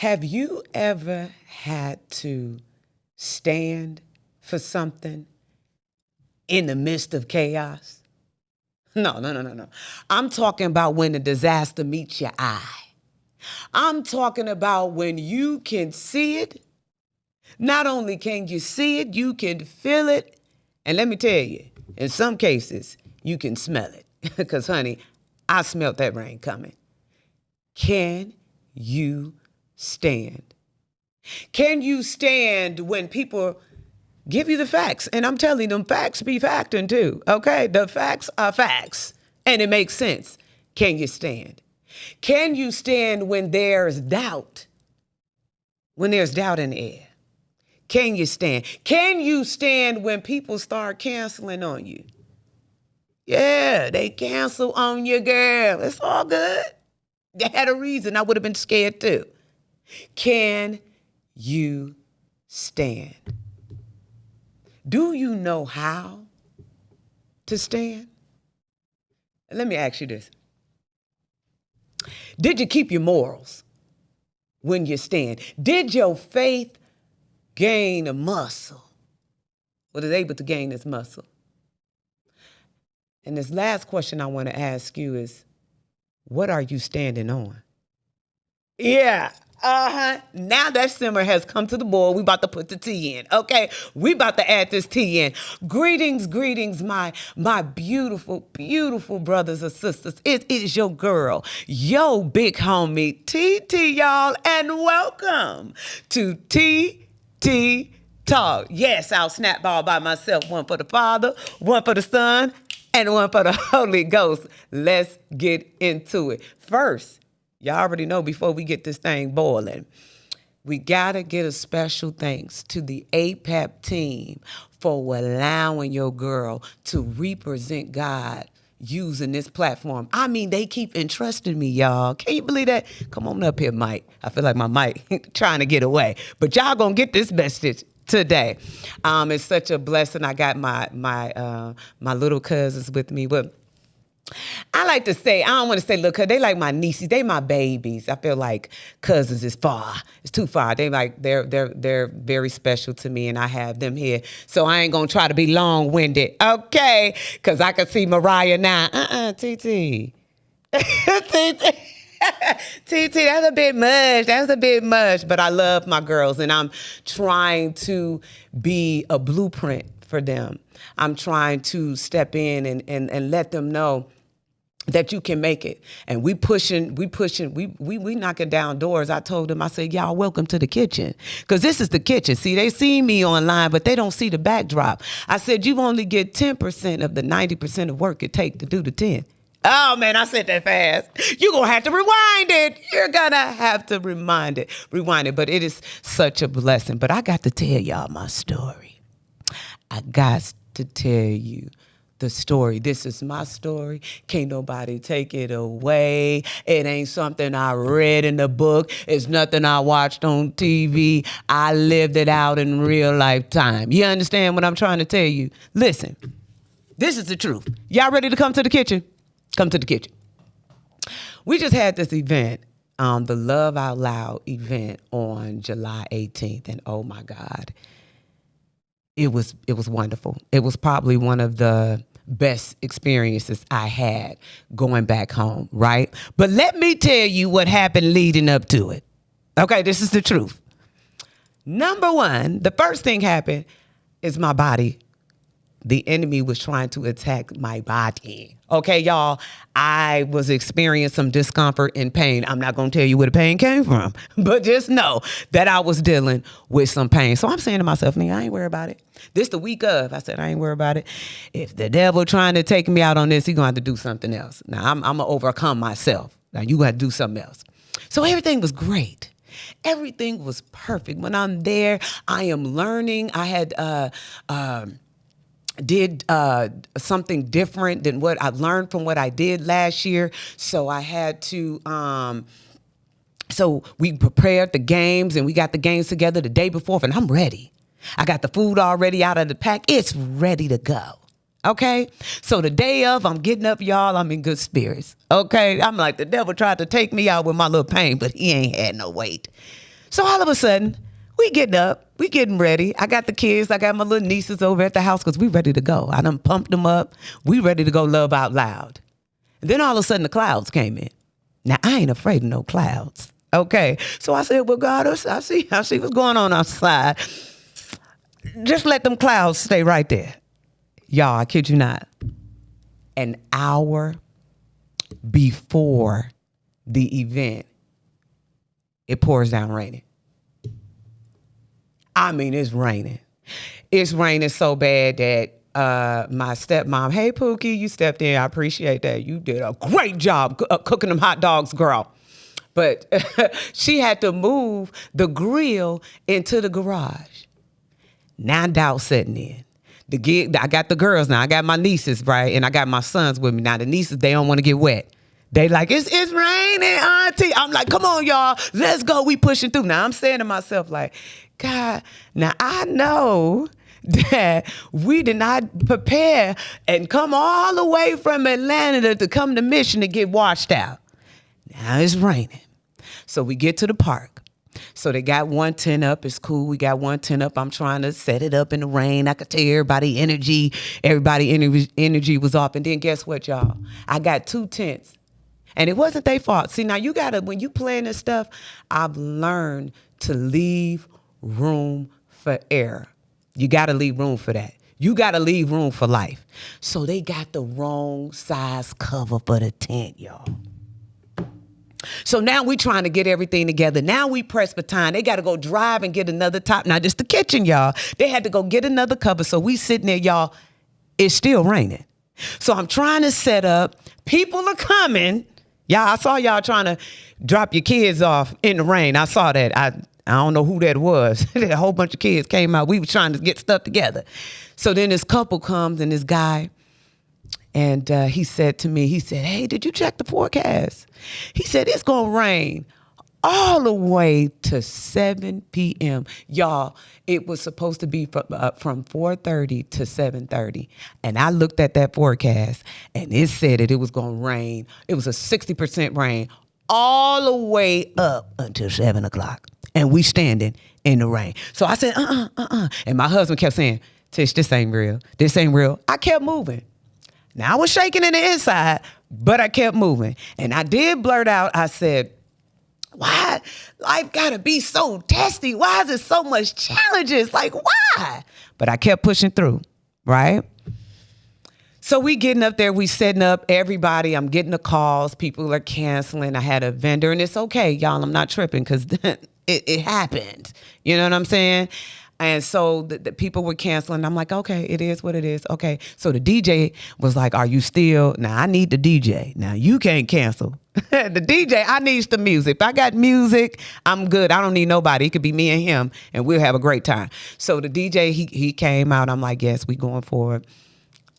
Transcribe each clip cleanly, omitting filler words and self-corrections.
Have you ever had to stand for something in the midst of chaos? No. I'm talking about when the disaster meets your eye. I'm talking about when you can see it. Not only can you see it, you can feel it. And let me tell you, in some cases, you can smell it. Because, honey, I smelled that rain coming. Can you stand? Can you stand when people give you the facts? And I'm telling them facts be facting too, okay? The facts are facts, and it makes sense. Can you stand? Can you stand when there's doubt? When there's doubt in the air? Can you stand? Can you stand when people start canceling on you? Yeah, they cancel on you, girl. It's all good. They had a reason. I would have been scared too. Can you stand? Do you know how to stand? Let me ask you this. Did you keep your morals when you stand? Did your faith gain a muscle? Was it able to gain this muscle? And this last question I want to ask you is, what are you standing on? Yeah. Now that simmer has come to the boil, we about to put the tea in, okay? We about to add this tea in. Greetings, my beautiful, beautiful brothers and sisters. It is your girl, yo big homie, TT, y'all, and welcome to TT Talk. Yes, I'll snap all by myself, one for the Father, one for the Son, and one for the Holy Ghost. Let's get into it. First, y'all already know before we get this thing boiling, we got to get a special thanks to the APAP team for allowing your girl to represent God using this platform. I mean, they keep entrusting me, y'all. Can you believe that? Come on up here, Mike. I feel like my mic trying to get away. But y'all going to get this message today. It's such a blessing. I got my little cousins with me. But I like to say, I don't want to say little cousins. They like my nieces. They my babies. I feel like cousins is far. It's too far. They're very special to me, and I have them here. So I ain't gonna try to be long-winded, okay? Because I can see Mariah now. TT. TT. TT, that's a bit much. That's a bit much. But I love my girls, and I'm trying to be a blueprint for them. I'm trying to step in and let them know that you can make it. And we knocking down doors. I told them, I said, y'all welcome to the kitchen. Because this is the kitchen. See, they see me online, but they don't see the backdrop. I said, you only get 10% of the 90% of work it takes to do the 10. Oh, man, I said that fast. You're going to have to rewind it. You're going to have to rewind it. But it is such a blessing. But I got to tell y'all my story. I got to tell you the story. This is my story. Can't nobody take it away. It ain't something I read in the book. It's nothing I watched on TV. I lived it out in real lifetime. You understand what I'm trying to tell you? Listen, this is the truth. Y'all ready to come to the kitchen? Come to the kitchen. We just had this event, the Love Out Loud event on July 18th. And oh my God, it was wonderful. It was probably one of the best experiences I had going back home, right? But let me tell you what happened leading up to it. Okay, this is the truth. Number one, the first thing happened is my body. The enemy was trying to attack my body. Okay, y'all, I was experiencing some discomfort and pain. I'm not going to tell you where the pain came from, but just know that I was dealing with some pain. So I'm saying to myself, nigga, I ain't worried about it. This the week of. I said, I ain't worried about it. If the devil trying to take me out on this, he going to have to do something else. Now, I'm going to overcome myself. Now, you got to do something else. So everything was great. Everything was perfect. When I'm there, I am learning. I had did something different than what I learned from what I did last year. So I had to, so we prepared the games and we got the games together the day before and I'm ready. I got the food already out of the pack. It's ready to go. Okay. So the day of, I'm getting up, y'all. I'm in good spirits. Okay. I'm like, the devil tried to take me out with my little pain, but he ain't had no weight. So all of a sudden, we getting up, we getting ready. I got the kids, I got my little nieces over at the house because we ready to go. I done pumped them up. We ready to go love out loud. And then all of a sudden the clouds came in. Now I ain't afraid of no clouds. Okay. So I said, well, God, I see what's going on outside. Just let them clouds stay right there. Y'all, I kid you not. An hour before the event, it pours down raining. I mean, it's raining. It's raining so bad that my stepmom, hey, Pookie, you stepped in. I appreciate that. You did a great job cooking them hot dogs, girl. But she had to move the grill into the garage. Now doubt setting in. I got the girls now. I got my nieces, right? And I got my sons with me. Now the nieces, they don't want to get wet. They like, it's raining, auntie. I'm like, come on, y'all. Let's go. We pushing through. Now I'm saying to myself, like, God, now I know that we did not prepare and come all the way from Atlanta to come to Mission to get washed out. Now it's raining. So we get to the park. So they got one tent up. It's cool. We got one tent up. I'm trying to set it up in the rain. I could tell everybody energy was off. And then guess what, y'all? I got 2 tents. And it wasn't their fault. See, now you got to, when you plan this stuff, I've learned to leave room for error. You got to leave room for that. You got to leave room for life. So they got the wrong size cover for the tent, y'all. So now we trying to get everything together. Now we press for time. They got to go drive and get another top. Not just the kitchen, y'all. They had to go get another cover. So we sitting there, y'all. It's still raining. So I'm trying to set up. People are coming. Y'all, I saw y'all trying to drop your kids off in the rain. I saw that. I don't know who that was. A whole bunch of kids came out. We were trying to get stuff together. So then this couple comes and this guy, and he said to me, hey, did you check the forecast? He said, it's going to rain all the way to 7 p.m. Y'all, it was supposed to be from 4:30 to 7:30. And I looked at that forecast, and it said that it was going to rain. It was a 60% rain all the way up until 7 o'clock. And we standing in the rain. So I said, And my husband kept saying, Tish, this ain't real. This ain't real. I kept moving. Now I was shaking in the inside, but I kept moving. And I did blurt out, I said, why life gotta be so testy? Why is it so much challenges? Like, why? But I kept pushing through, right? So we getting up there, we setting up everybody. I'm getting the calls. People are canceling. I had a vendor, and it's okay, y'all. I'm not tripping because it happened. You know what I'm saying? And so the people were canceling. I'm like, okay, it is what it is. Okay. So the DJ was like, are you still? Now I need the DJ. Now you can't cancel. The DJ, I need the music. If I got music, I'm good. I don't need nobody. It could be me and him, and we'll have a great time. So the DJ, he came out. I'm like, yes, we going forward.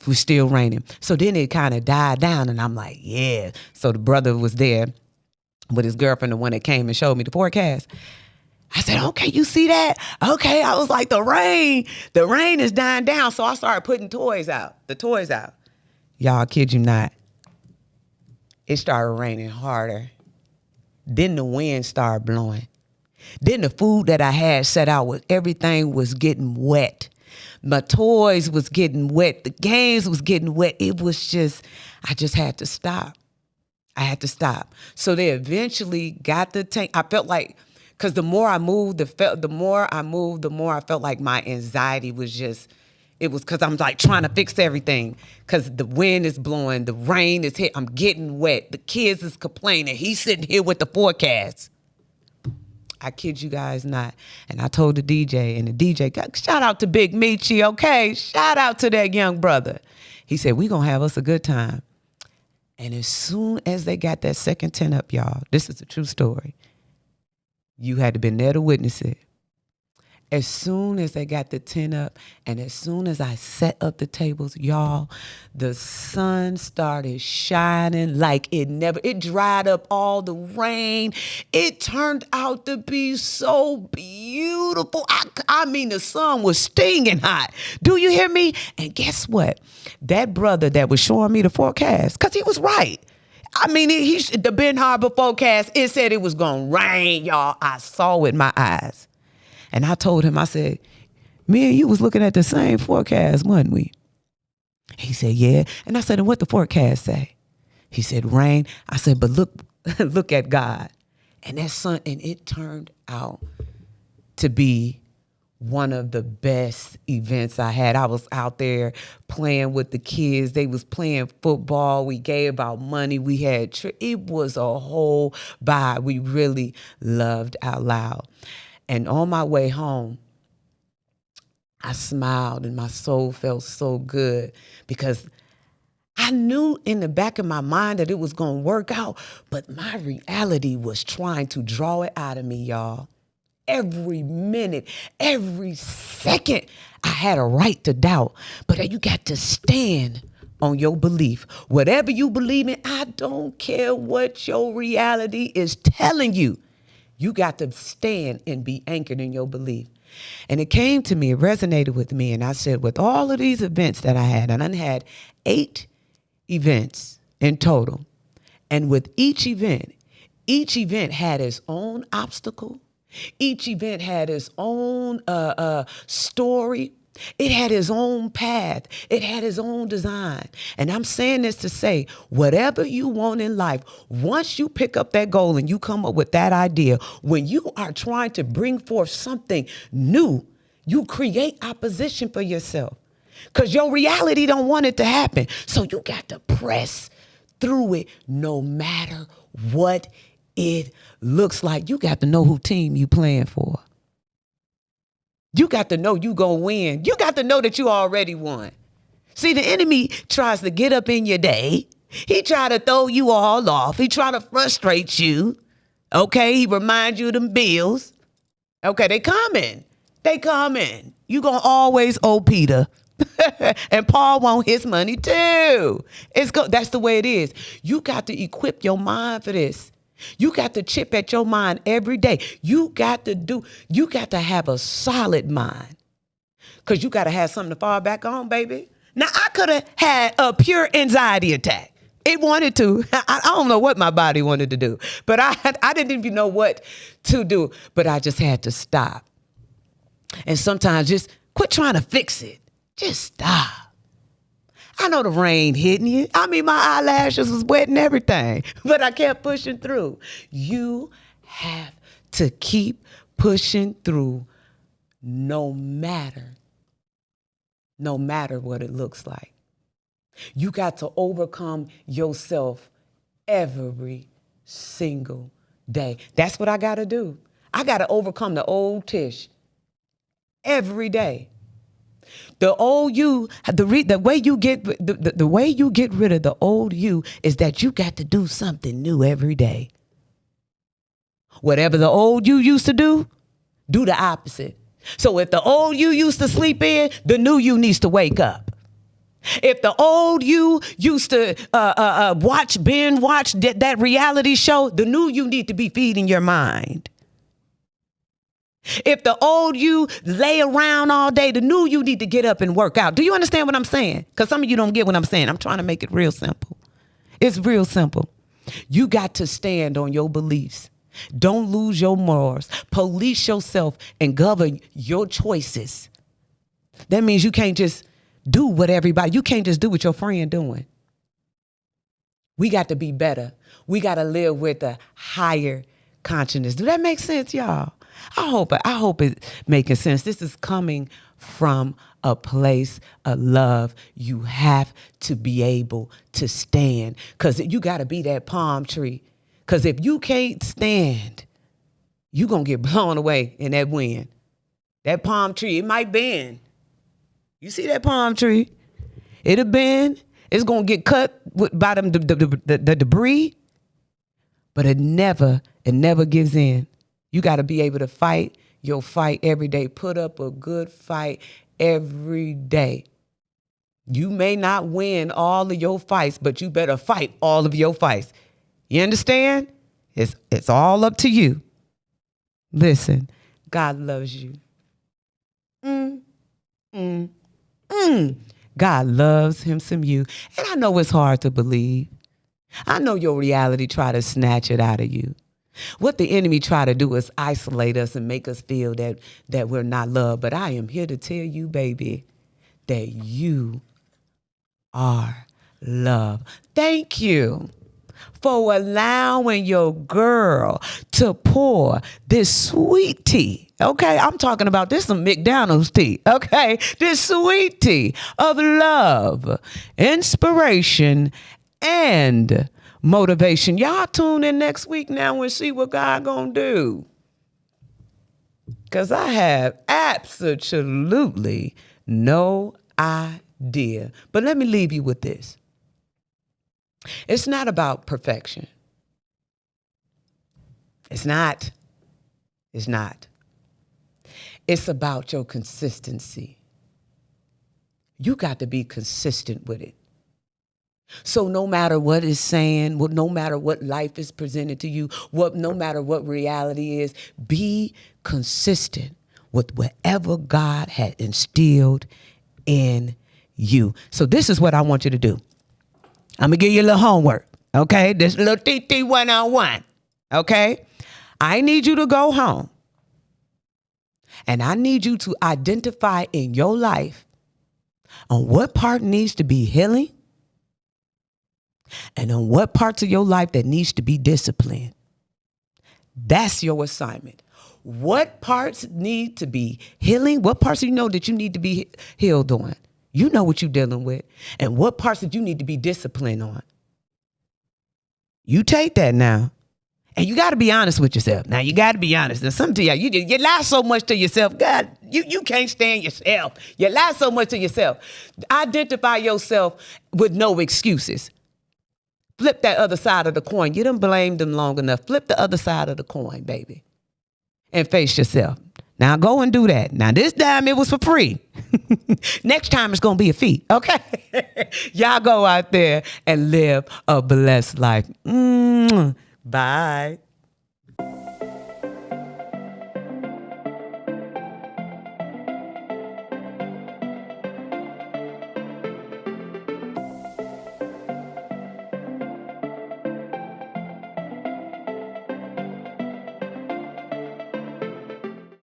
We're still raining. So then it kind of died down, and I'm like, yeah. So the brother was there with his girlfriend, the one that came and showed me the forecast. I said, okay, you see that? Okay, I was like, the rain is dying down. So I started putting the toys out. Y'all, kid you not. It started raining harder. Then the wind started blowing. Then the food that I had set out, everything was getting wet. My toys was getting wet. The games was getting wet. It was just, I just had to stop. So they eventually got the tank. I felt like, because the more I moved, the more I felt like my anxiety was just, it was because I'm like trying to fix everything. Because the wind is blowing, the rain is hit, I'm getting wet. The kids is complaining. He's sitting here with the forecast. I kid you guys not. And I told the DJ, and the DJ, shout out to Big Michi, okay? Shout out to that young brother. He said, we gonna have us a good time. And as soon as they got that second tent up, y'all, this is a true story. You had to been there to witness it. As soon as they got the tent up, and as soon as I set up the tables, y'all, the sun started shining like it dried up all the rain. It turned out to be so beautiful. I mean, the sun was stinging hot. Do you hear me? And guess what? That brother that was showing me the forecast, because he was right. I mean, the Ben Harbor forecast, it said it was going to rain, y'all. I saw with my eyes. And I told him, I said, me and you was looking at the same forecast, wasn't we? He said, yeah. And I said, and what the forecast say? He said, rain. I said, but look, look at God. And that sun, and it turned out to be one of the best events I had. I was out there playing with the kids. They was playing football. We gave out money. We had, it was a whole vibe. We really loved out loud. And on my way home, I smiled and my soul felt so good because I knew in the back of my mind that it was going to work out, but my reality was trying to draw it out of me, y'all. Every minute, every second, I had a right to doubt. But you got to stand on your belief. Whatever you believe in, I don't care what your reality is telling you. You got to stand and be anchored in your belief. And it came to me, it resonated with me. And I said, with all of these events that I had, and I had 8 events in total. And with each event had its own obstacle. Each event had its own story. It had its own path. It had its own design. And I'm saying this to say, whatever you want in life, once you pick up that goal and you come up with that idea, when you are trying to bring forth something new, you create opposition for yourself because your reality don't want it to happen. So you got to press through it no matter what it looks like. You got to know who team you playing for. You got to know you gonna win. You got to know that you already won. See, the enemy tries to get up in your day. He try to throw you all off. He try to frustrate you. Okay, he remind you of them bills. Okay, they coming. They coming. You gonna always owe Peter. And Paul want his money too. That's the way it is. You got to equip your mind for this. You got to chip at your mind every day. You got to have a solid mind because you got to have something to fall back on, baby. Now, I could have had a pure anxiety attack. It wanted to. I don't know what my body wanted to do, but I didn't even know what to do, but I just had to stop. And sometimes just quit trying to fix it. Just stop. I know the rain hitting you. I mean, my eyelashes was wet and everything, but I kept pushing through. You have to keep pushing through no matter what it looks like. You got to overcome yourself every single day. That's what I got to do. I got to overcome the old Tish every day. The old you, the way you get the way you get rid of the old you is that you got to do something new every day. Whatever the old you used to do the opposite. So if the old you used to sleep in, the new you needs to wake up. If the old you used to watch that reality show, the new you need to be feeding your mind. If the old you lay around all day, the new you need to get up and work out. Do you understand what I'm saying? Because some of you don't get what I'm saying. I'm trying to make it real simple. It's real simple. You got to stand on your beliefs. Don't lose your morals. Police yourself and govern your choices. That means you can't just do what you can't just do what your friend doing. We got to be better. We got to live with a higher consciousness. Do that make sense, y'all? I hope it's making sense. This is coming from a place of love. You have to be able to stand because you got to be that palm tree. Because if you can't stand, you're going to get blown away in that wind. That palm tree, it might bend. You see that palm tree? It'll bend. It's going to get cut by the debris, but it never gives in. You got to be able to fight your fight every day. Put up a good fight every day. You may not win all of your fights, but you better fight all of your fights. You understand? It's all up to you. Listen, God loves you. God loves him some you. And I know it's hard to believe. I know your reality try to snatch it out of you. What the enemy try to do is isolate us and make us feel that we're not loved. But I am here to tell you, baby, that you are loved. Thank you for allowing your girl to pour this sweet tea. Okay, I'm talking about this some McDonald's tea. Okay, this sweet tea of love, inspiration, and motivation. Y'all tune in next week now and see what God gonna do. Because I have absolutely no idea. But let me leave you with this. It's not about perfection. It's not. It's not. It's about your consistency. You got to be consistent with it. So no matter what it's saying, no matter what life is presented to you, no matter what reality is, be consistent with whatever God had instilled in you. So this is what I want you to do. I'm going to give you a little homework, okay? This little TT 101, okay? I need you to go home, and I need you to identify in your life on what part needs to be healing and on what parts of your life that needs to be disciplined. That's your assignment. What parts need to be healing? What parts do you know that you need to be healed on? You know what you're dealing with. And what parts that you need to be disciplined on? You take that now. And you got to be honest with yourself. Now, you got to be honest. Now, some of you lie so much to yourself. God, you can't stand yourself. You lie so much to yourself. Identify yourself with no excuses. Flip that other side of the coin. You done blamed them long enough. Flip the other side of the coin, baby. And face yourself. Now go and do that. Now this time it was for free. Next time it's going to be a fee. Okay. Y'all go out there and live a blessed life. Bye.